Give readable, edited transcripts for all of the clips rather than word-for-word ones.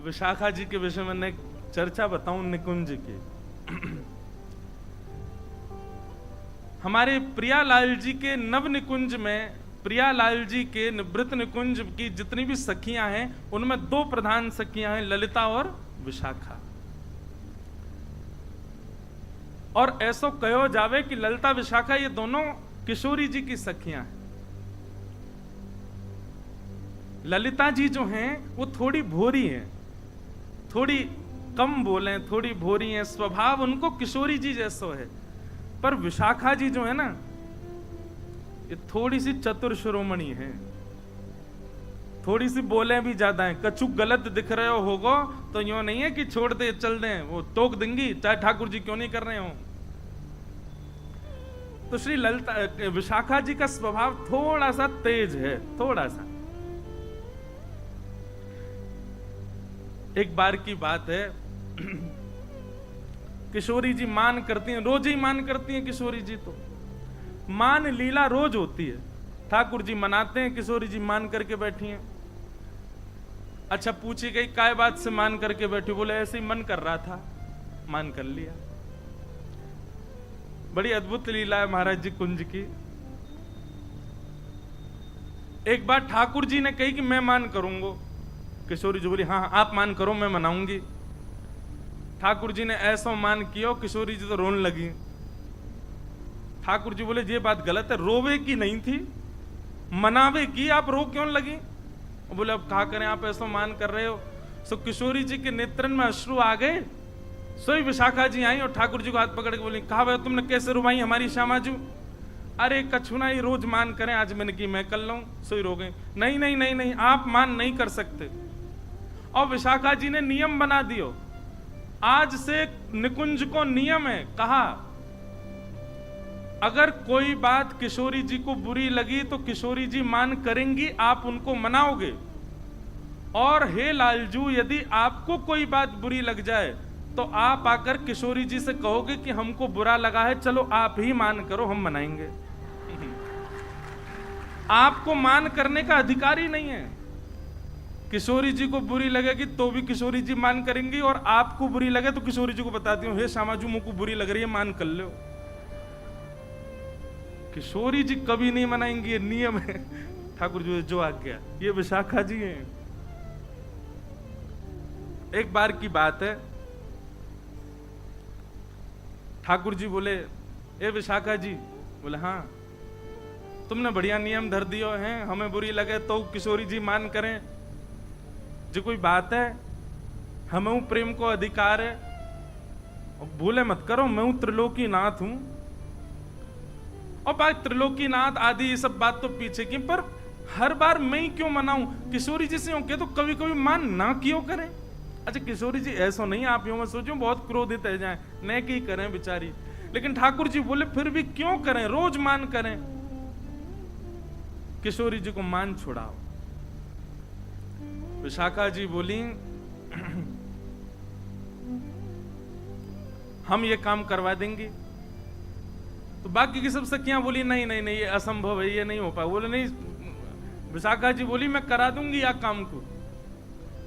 विशाखा जी के विषय में एक चर्चा बताऊं निकुंज की। हमारे प्रियालाल जी के नव निकुंज में, प्रियालाल जी के निवृत्त निकुंज की जितनी भी सखियां हैं उनमें दो प्रधान सखियां हैं, ललिता और विशाखा। और ऐसो कहो जावे कि ललिता विशाखा ये दोनों किशोरी जी की सखियां हैं। ललिता जी जो हैं वो थोड़ी भोरी हैं, थोड़ी कम बोले, थोड़ी भोरी हैं, स्वभाव उनको किशोरी जी जैसो है। पर विशाखा जी जो है ना, ये थोड़ी सी चतुर शिरोमणि है, थोड़ी सी बोले भी ज्यादा है। कछु गलत दिख रहे हो होगो तो यूं नहीं है कि छोड़ दे चल दें, वो टोक देंगी चाहे ठाकुर जी क्यों नहीं कर रहे हो। तो श्री ललिता विशाखा जी का स्वभाव थोड़ा सा तेज है, थोड़ा सा। एक बार की बात है, किशोरी जी मान करती हैं, रोज ही मान करती हैं किशोरी जी। तो मान लीला रोज होती है, ठाकुर जी मनाते हैं, किशोरी जी मान करके बैठी हैं। अच्छा, पूछी गई काय बात से मान करके बैठी? बोले ऐसे ही मन कर रहा था, मान कर लिया। बड़ी अद्भुत लीला है महाराज जी कुंज की। एक बार ठाकुर जी ने कही कि मैं मान करूंगा, किशोरी जी बोली हाँ आप मान करो, मैं मनाऊंगी। ठाकुर जी ने ऐसा मान किया, किशोरी जी तो रोने लगी। ठाकुर जी बोले ये बात गलत है, रोवे की नहीं थी, मनावे की, आप रो क्यों लगी? बोले अब कहा करें, आप ऐसा मान कर रहे हो। सो किशोरी जी के नेत्रन में अश्रु आ गए। सोई विशाखा जी आई और ठाकुर जी को हाथ पकड़ के बोली, कहा भाई तुमने कैसे रुवाई हमारी श्यामाजू? अरे कछुना ही रोज मान करें, आज मैंने की मैं कर लूं। सोई रो गए, नहीं नहीं नहीं नहीं, आप मान नहीं कर सकते। और विशाखा जी ने नियम बना दियो, आज से निकुंज को नियम है, कहा अगर कोई बात किशोरी जी को बुरी लगी तो किशोरी जी मान करेंगी, आप उनको मनाओगे। और हे लालजू, यदि आपको कोई बात बुरी लग जाए तो आप आकर किशोरी जी से कहोगे कि हमको बुरा लगा है, चलो आप ही मान करो, हम मनाएंगे। आपको मान करने का अधिकार ही नहीं है। किशोरी जी को बुरी लगेगी तो भी किशोरी जी मान करेंगी, और आपको बुरी लगे तो किशोरी जी को बताती हूँ, हे श्यामाजू मुझको बुरी लग रही है, मान कर लो। किशोरी जी कभी नहीं मनाएंगी, ये नियम है ठाकुर जी जो आज्ञा। ये विशाखा जी हैं। एक बार की बात है, ठाकुर जी बोले ए विशाखा जी, बोले हाँ तुमने बढ़िया नियम धर दियो हैं, हमें बुरी लगे तो किशोरी जी मान करें, जो कोई बात है, हमें प्रेम को अधिकार है। और भूले मत करो, मैं हूं त्रिलोकी नाथ हूं। और बात त्रिलोकी नाथ आदि ये सब बात तो पीछे की, पर हर बार मैं ही क्यों मनाऊं? किशोरी जी से होके तो कभी कभी मान ना क्यों करें? अच्छा किशोरी जी ऐसा नहीं, आप यूं मत सोचो बहुत क्रोधित है जाए, न की करें बेचारी। लेकिन ठाकुर जी बोले फिर भी क्यों करें, रोज मान करें। किशोरी जी को मान छुड़ाओ। विशाखा जी बोली हम ये काम करवा देंगे। तो बाकी की सब सखियां बोली नहीं नहीं नहीं, ये असंभव है, ये नहीं हो पाए। बोले नहीं, विशाखा जी बोली मैं करा दूंगी या काम को।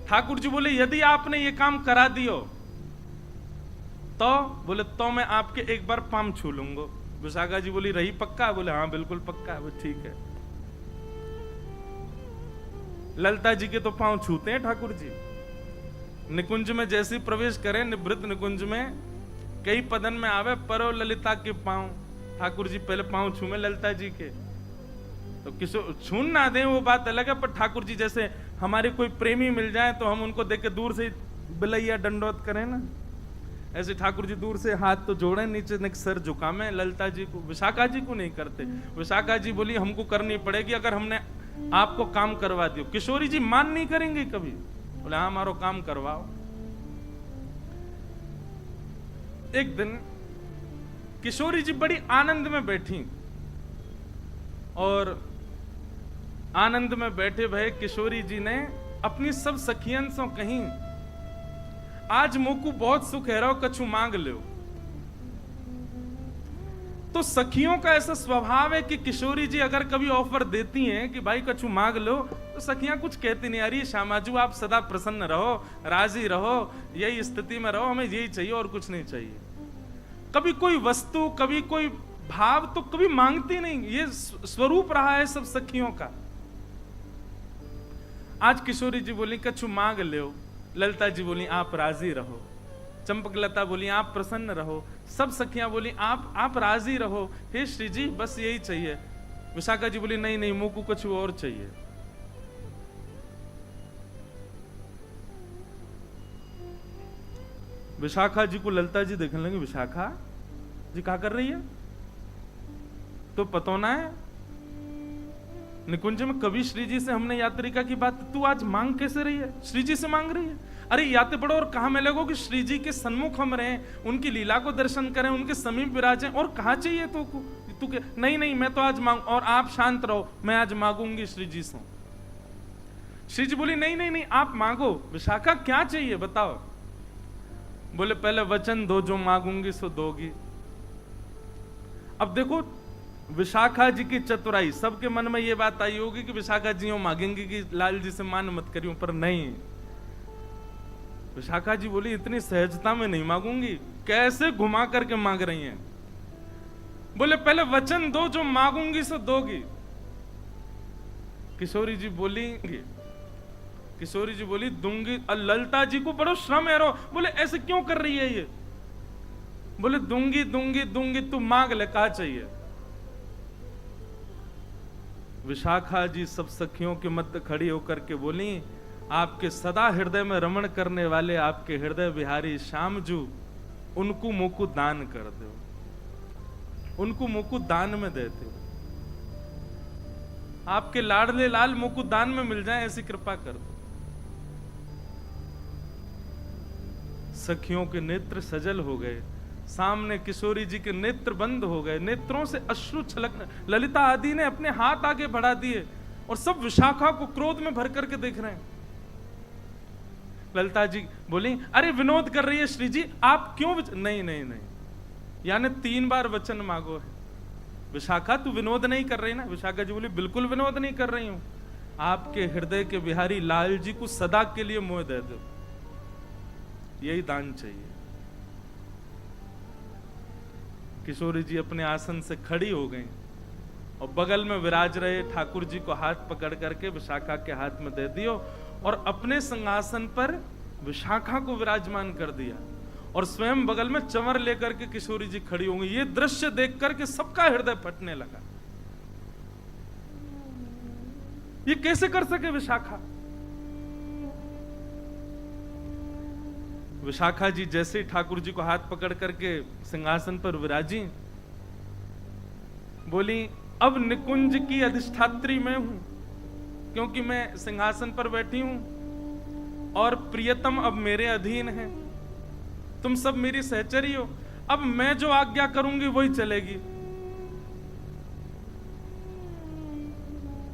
ठाकुर जी बोले यदि आपने ये काम करा दियो तो, बोले तो मैं आपके एक बार पाम छू लूंगा। विशाखा जी बोली रही पक्का? बोले हाँ बिल्कुल पक्का। बोले ठीक है। ललिता जी के तो पांव छूते हैं ठाकुर जी। निकुंज में जैसे प्रवेश करें, निवृत्त निकुंज में कई पदन में आवे परो ललिता के पांव, ठाकुर जी पहले पांव छूमे ललिता जी के। तो किशोर छून ना दें वो बात अलग है, पर ठाकुर जी जैसे हमारे कोई प्रेमी मिल जाए तो हम उनको देख के दूर से बिलैया दंडोत करें ना, ऐसे ठाकुर जी दूर से हाथ तो जोड़े, नीचे सर झुकामे। ललिता जी को, विशाखा जी को नहीं करते। विशाखा जी बोली हमको करनी पड़ेगी, अगर हमने आपको काम करवा दियो। किशोरी जी मान नहीं करेंगे कभी। बोले हाँ हमारो काम करवाओ। एक दिन किशोरी जी बड़ी आनंद में बैठी, और आनंद में बैठे भय किशोरी जी ने अपनी सब सखियन से कहीं आज मोकू बहुत सुख है, रहो कछु मांग लो। तो सखियों का ऐसा स्वभाव है कि किशोरी जी अगर कभी ऑफर देती हैं कि भाई कछु मांग लो, तो सखियां कुछ कहती नहीं, अरे श्यामाजू आप सदा प्रसन्न रहो, राजी रहो, यही स्थिति में रहो, हमें यही चाहिए और कुछ नहीं चाहिए। कभी कोई वस्तु, कभी कोई भाव तो कभी मांगती नहीं, ये स्वरूप रहा है सब सखियों का। आज किशोरी जी बोली कछु मांग लो, ललिता जी बोली आप राजी रहो, चंपकलता बोली आप प्रसन्न रहो, सब सखियां बोली आप राजी रहो, हे श्री जी बस यही चाहिए। विशाखा जी बोली नहीं नहीं, मुझको कुछ और चाहिए। विशाखा जी को ललिता जी देखने लगे, विशाखा जी क्या कर रही है, तो पतो ना है निकुंज में कभी श्री जी से हमने यात्रिका की बात, तू आज मांग कैसे रही है, श्री जी से मांग रही है। अरे याते पड़ो और कहा मिलेगो कि श्री जी के सन्मुख हम रहें, उनकी लीला को दर्शन करें, उनके समीप विराजें, और कहा चाहिए तो तू के नहीं नहीं मैं तो आज मांग, और आप शांत रहो, मैं आज मांगूंगी श्री जी से। श्री जी बोली नहीं नहीं नहीं आप मांगो, विशाखा क्या चाहिए बताओ। बोले पहले वचन दो, जो मांगूंगी सो दोगी। अब देखो विशाखा जी की चतुराई, सबके मन में ये बात आई होगी कि विशाखा जी मांगेंगी कि लाल जी से मान मत करियो, पर नहीं, विशाखा जी बोली इतनी सहजता में नहीं मांगूंगी, कैसे घुमा करके मांग रही हैं। बोले पहले वचन दो, जो मांगूंगी सो दोगी। किशोरी जी बोली दूंगी। ललिता जी को बड़ो श्रम है रो, बोले ऐसे क्यों कर रही है ये, बोले दूंगी दूंगी दूंगी, तू मांग ले, कहा चाहिए। विशाखा जी सब सखियों के मध्य खड़ी होकर के बोली, आपके सदा हृदय में रमण करने वाले आपके हृदय बिहारी श्याम जू, उनको मुकु दान कर दो, उनको मुकु दान में देते हो, आपके लाडले लाल मुकु दान में मिल जाए, ऐसी कृपा कर दो। सखियों के नेत्र सजल हो गए, सामने किशोरी जी के नेत्र बंद हो गए, नेत्रों से अश्रु छलकने। ललिता आदि ने अपने हाथ आगे बढ़ा दिए और सब विशाखा को क्रोध में भर करके देख रहे हैं। ललिता जी बोली अरे विनोद कर रही है श्री जी, आप क्यों नहीं नहीं नहीं, यानी 3 बार वचन मांगो है। विशाखा तू विनोद नहीं कर रही ना। विशाखा जी बोली बिल्कुल विनोद नहीं कर रही हूं, आपके हृदय के बिहारी लाल जी को सदा के लिए मोह दे दो, यही दान चाहिए। किशोरी जी अपने आसन से खड़ी हो गई और बगल में विराज रहे ठाकुर जी को हाथ पकड़ करके विशाखा के हाथ में दे दियो और अपने सिंहासन पर विशाखा को विराजमान कर दिया और स्वयं बगल में चंवर लेकर के किशोरी जी खड़ी होंगी। ये दृश्य देख करके सबका हृदय फटने लगा। ये कैसे कर सके विशाखा? विशाखा जी जैसे ठाकुर जी को हाथ पकड़ करके सिंहासन पर विराजी, बोली अब निकुंज की अधिष्ठात्री मैं हूं, क्योंकि मैं सिंहासन पर बैठी हूं और प्रियतम अब मेरे अधीन है, तुम सब मेरी सहचरी हो, अब मैं जो आज्ञा करूंगी वही चलेगी।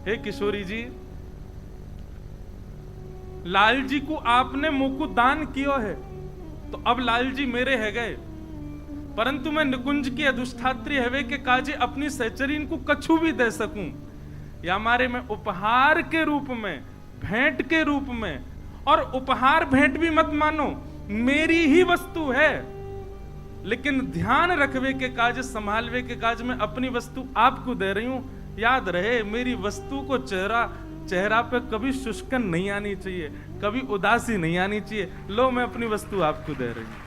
हे किशोरी जी, लाल जी को आपने मुकु दान किया है तो अब लाल जी मेरे है गए, परंतु मैं निकुंज की अधिष्ठात्री हवे के काजे अपनी सहचरीन को कछु भी दे सकूं, या हमारे में उपहार के रूप में, भेंट के रूप में, और उपहार भेंट भी मत मानो, मेरी ही वस्तु है, लेकिन ध्यान रखवे के काज, संभालवे के काज में अपनी वस्तु आपको दे रही हूं। याद रहे मेरी वस्तु को चेहरा पे कभी शुष्कन नहीं आनी चाहिए, कभी उदासी नहीं आनी चाहिए। लो मैं अपनी वस्तु आपको दे रही हूं।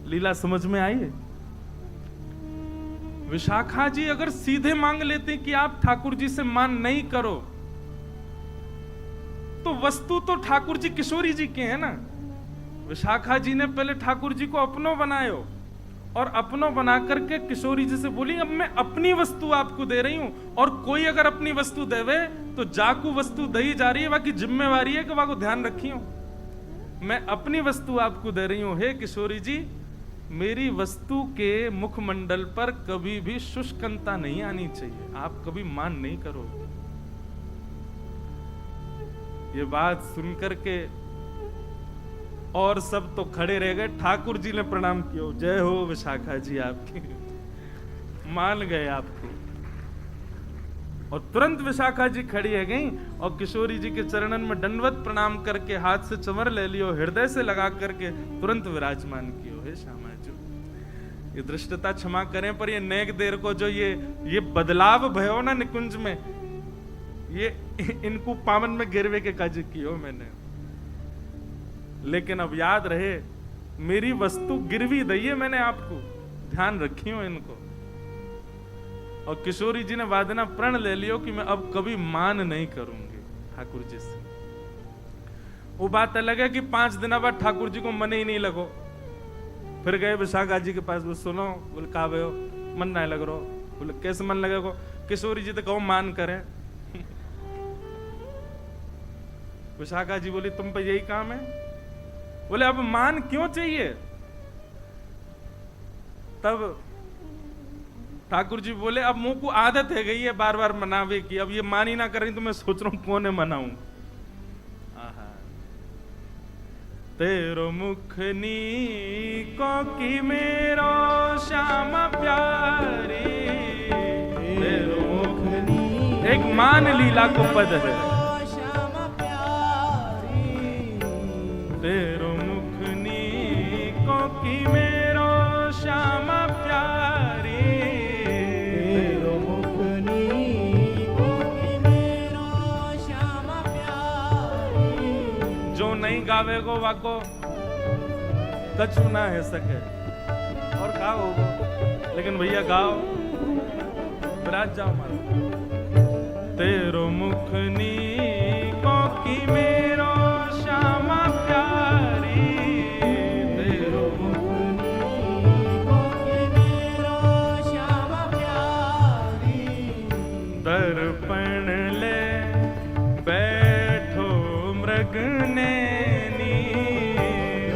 लीला समझ में आई है? विशाखा जी अगर सीधे मांग लेते कि आप ठाकुर जी से मान नहीं करो, तो वस्तु तो ठाकुर जी किशोरी जी के हैं ना। विशाखा जी ने पहले ठाकुर जी को अपनो बनायो और अपनो बना करके किशोरी जी से बोली अब मैं अपनी वस्तु आपको दे रही हूं, और कोई अगर अपनी वस्तु देवे तो जाकू वस्तु दही जा रही है, बाकी जिम्मेवारी है कि वहां को ध्यान रखियो। मैं अपनी वस्तु आपको दे रही हूं। हे किशोरी जी, मेरी वस्तु के मुखमंडल पर कभी भी शुष्कता नहीं आनी चाहिए, आप कभी मान नहीं करो। ये बात सुनकर के और सब तो खड़े रह गए। ठाकुर जी ने प्रणाम किया, जय हो विशाखा जी आपकी, मान गए आपको। और तुरंत विशाखा जी खड़ी है गई और किशोरी जी के चरणन में दंडवत प्रणाम करके हाथ से चमर ले लियो, हृदय से लगा करके तुरंत विराजमान कियो। हे श्यामा जो ये दृष्टता क्षमा करें, पर ये नेक देर को जो ये बदलाव भयो ना निकुंज में, ये इनको पावन में गिरवे के काज कियो मैंने। लेकिन अब याद रहे मेरी वस्तु गिरवी दइए मैंने आपको, ध्यान रखियो इनको। और किशोरी जी ने वादना प्रण ले लियो कि मैं अब कभी मान नहीं करूंगी ठाकुर जी से। वो बात अलग है कि 5 दिन बाद ठाकुर जी को मन ही नहीं लगो। फिर गए विशाखा जी के पास, वो सुनो, बोले कहा भयो मन नहीं लग रहा। बोले कैसे मन लगेगा? किशोरी जी तो कहो मान करें। विशाखा जी बोली तुम पे यही काम है? बोले अब मान क्यों चाहिए? तब ठाकुर जी बोले अब मुंह को आदत है गई है बार बार मनावे की, अब ये मान ही ना करें तो मैं सोच रहा हूं कौन है मनाऊं। तेरो मुखनी को की मेरो श्यामा प्यारी, तेरो मुखनी एक मान लीला को पद है। तेरो मुखनी को की मेरो श्यामा प्यारी, तेरो मुखनी को की मेरो श्यामा प्यारी। जो नहीं गावे गो वाको कछु ना है सके और गाओ, लेकिन भैया गाओ, विराज जाओ मारो। तेरो मुखनी को की मेरो श्यामा प्यारी, तेरो मुखनी को की मेरो श्यामा प्यारी। दर्पण ले बैठो मृग नैनी,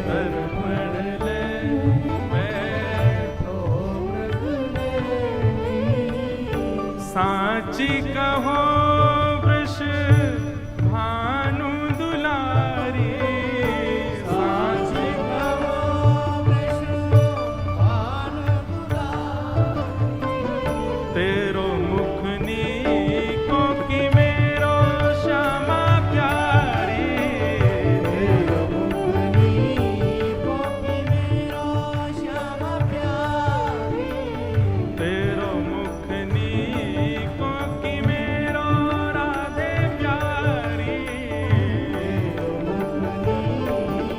दर्पण ले बैठो मृग नैनी। साची कहो वृष भानु दुलारी, साची कहो वृष भानु दुलारी। तेरो मुखनी को की मेरो श्यामा प्यारी, तेरो मुखनी को की मेरो श्यामा प्यारी। तेरो मुखनी को की मेरो राधे प्यारी, तेरो मुखनी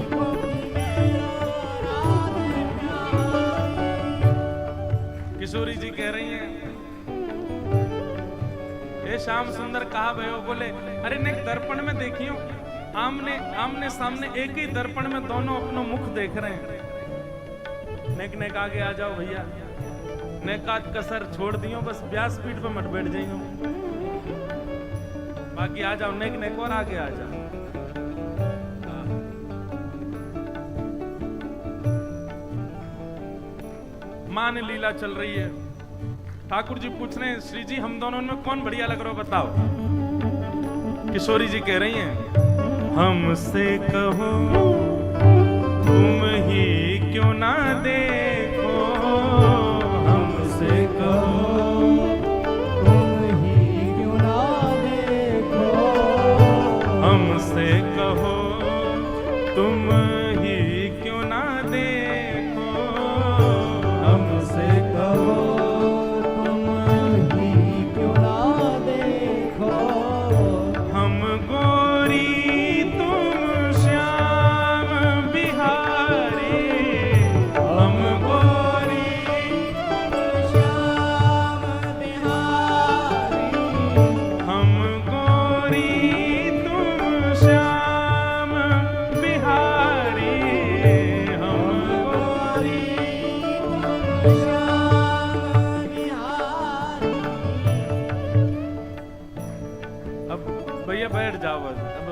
को की मेरो राधे प्यारी। किशोरी जी कह रही हैं हे श्याम सुंदर कहा भयो? बोले अरे नेक दर्पण में देखियो, आमने सामने एक ही दर्पण में दोनों अपना मुख देख रहे हैं। नेक आगे आ जाओ भैया, नेकात कसर छोड़ दियो, बस व्यासपीठ पे मत बैठ जाइयो, बाकी आ जाओ नेक और आगे आ जाओ। मान लीला चल रही है। ठाकुर जी पूछ रहे हैं श्री जी हम दोनों में कौन बढ़िया लग रहा हो बताओ। किशोरी जी कह रही हैं हमसे कहो तुम ही क्यों ना देखो, हमसे कहो तुम ही क्यों ना देखो, हमसे कहो तुम ही क्यों ना देखो, हमसे कहो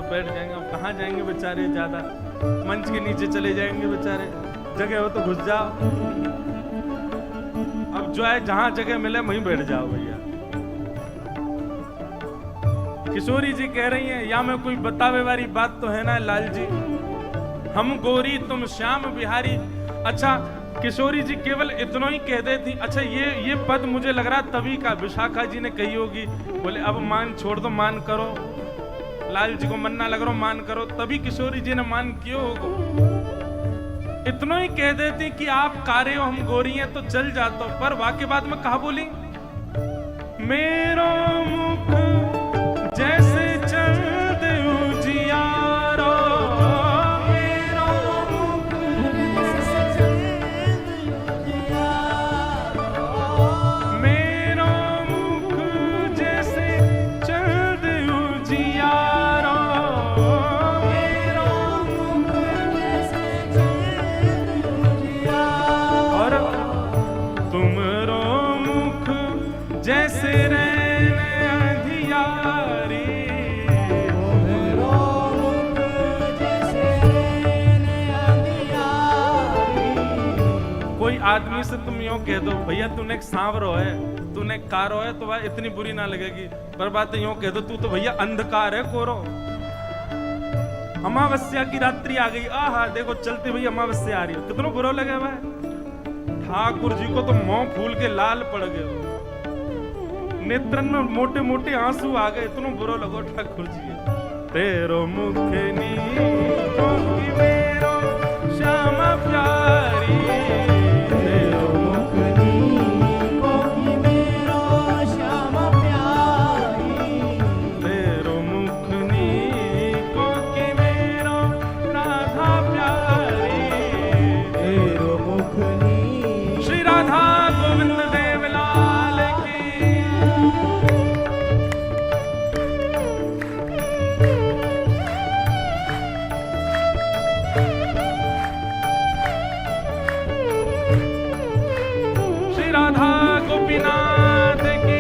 बैठ जाएंगे। अब कहाँ जाएंगे बेचारे, ज्यादा मंच के नीचे चले जाएंगे बेचारे, जगह हो तो घुस जाओ। अब जो है जहां जगह मिले वहीं बैठ जाओ भैया। किशोरी जी कह रही हैं या में कोई बतावे वाली बात तो है ना लाल जी, हम गोरी तुम श्याम बिहारी। अच्छा किशोरी जी केवल इतना ही कह देती। अच्छा ये पद मुझे लग रहा तभी का विशाखा जी ने कही होगी। बोले अब मान छोड़ दो, मान करो, लाल जी को मन्ना लग रहा मान करो, तभी किशोरी जी ने मान क्यों होगो। इतना ही कह देती कि आप कारे हो हम गोरी हैं तो चल जातो, पर वाक्य बाद में कहा बोली, मेरो मुख जैसे चंद उजियारो, मेरो मुख जैसे चंद उजियारो, मेरो मुख जैसे चंद उजियारो, मेरो मुख जैसे चंद उजियारो, और तुमरो मुख जैसे रैन अंधियारी, मेरो मुख जैसे रैन अंधियारी। कोई आदमी से तुम यूं कह दो भैया तूने एक सांवरो है, तूने एक कारो है, तो वह इतनी बुरी ना लगेगी। पर बात यूं कह दो तू तो भैया अंधकार है कोरो, अमावस्या की रात्रि आ गई, आहा देखो चलती भैया अमावस्या आ रही हो, कितना बुरा लगे भाई। ठाकुर जी को तो मुंह फूल के लाल पड़ गए, नेत्रन में मोटे मोटे आंसू आ गए, इतना बुरा लगो ठाकुर जी। तेरो मुख नीको की मेरो श्यामा प्यारी, तेरो मुख नीको की मेरो श्यामा प्यारी, तेरो मुख नीको की मेरो राधा प्यारी, तेरो मुख नी श्री राधा गोविंद देव लाल की। श्री राधा गोपीनाथ की।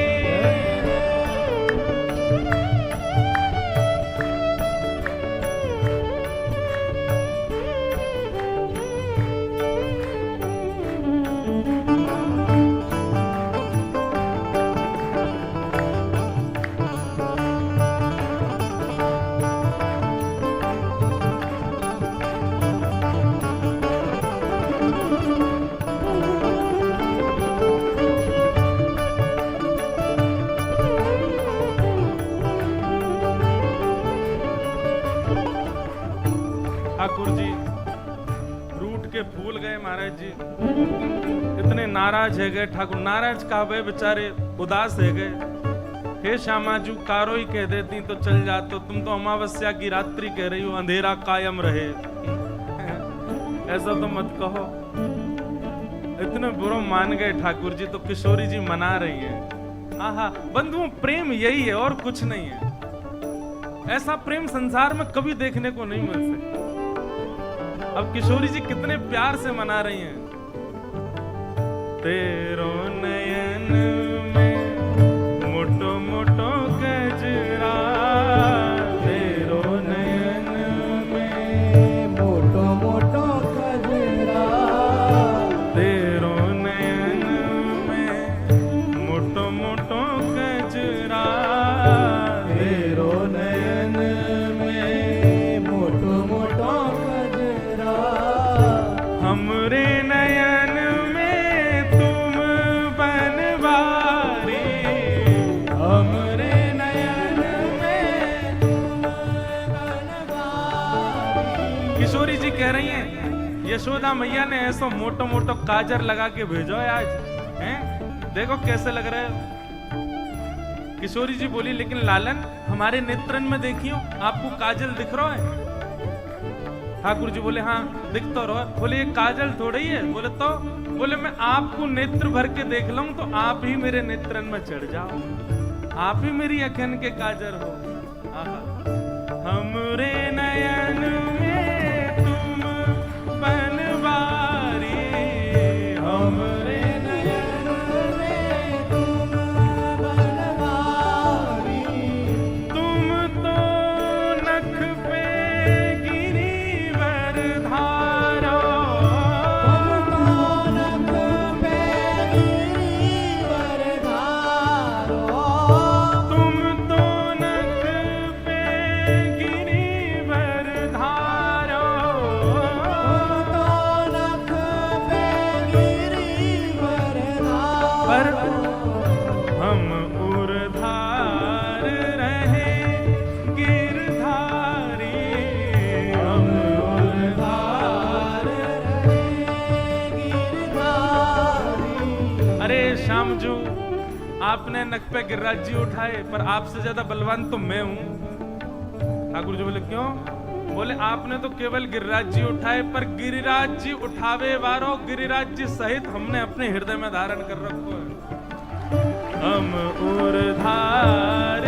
ठाकुर जी रूठ के फूल गए महाराज जी, इतने नाराज है गए ठाकुर, नाराज का वे बेचारे उदास है गए। हे श्यामा जी कारो ही कह देती तो चल जातो, तुम तो अमावस्या की रात्रि कह रही हो, अंधेरा कायम रहे, ऐसा तो मत कहो। इतने बुरा मान गए ठाकुर जी, तो किशोरी जी मना रही है। आहा बंधुओं प्रेम यही है और कुछ नहीं है, ऐसा प्रेम संसार में कभी देखने को नहीं मिल सकता। अब किशोरी जी कितने प्यार से मना रही हैं। तेरो नयन में मोटो मोटो गजरा, तेरो नयन में मोटो मोटो गजरा, तेरो नयन में मोटो मोटो गजरा, तेरो नयन में मोटो मोटो गजरा, हमरे नयन में तुम बनवारी, हमरे नयन में तुम बनवारी। किशोरी जी कह रही हैं यशोदा मैया ने ऐसा मोटो मोटो काजर लगा के भेजो है आज, हैं? देखो कैसे लग रहे हो। किशोरी जी बोली लेकिन लालन हमारे नेत्रन में देखियो, आपको काजल दिख रहा है? ठाकुर जी बोले हाँ दिख तो रहा है। बोले ये काजल थोड़ी है। बोले तो? बोले मैं आपको नेत्र भर के देख लूं तो आप ही मेरे नेत्रन में चढ़ जाओ, आप ही मेरी अखन के काजर हो। आहा हमरे नयन में तुम बनवारी, हमरे नयन में तुम बनवारी, तुम तो नख पे गिरिवर धारो, तुम तो नख पे गिरिवर धारो, तुम तो नख आपने नक पे गिरिराज जी उठाए, पर आपसे ज्यादा बलवान तो मैं हूं। ठाकुर जी बोले क्यों? बोले आपने तो केवल गिरिराज जी उठाए, पर गिरिराज जी उठावे वारो गिरिराज जी सहित हमने अपने हृदय में धारण कर रखो है। हम उर्धार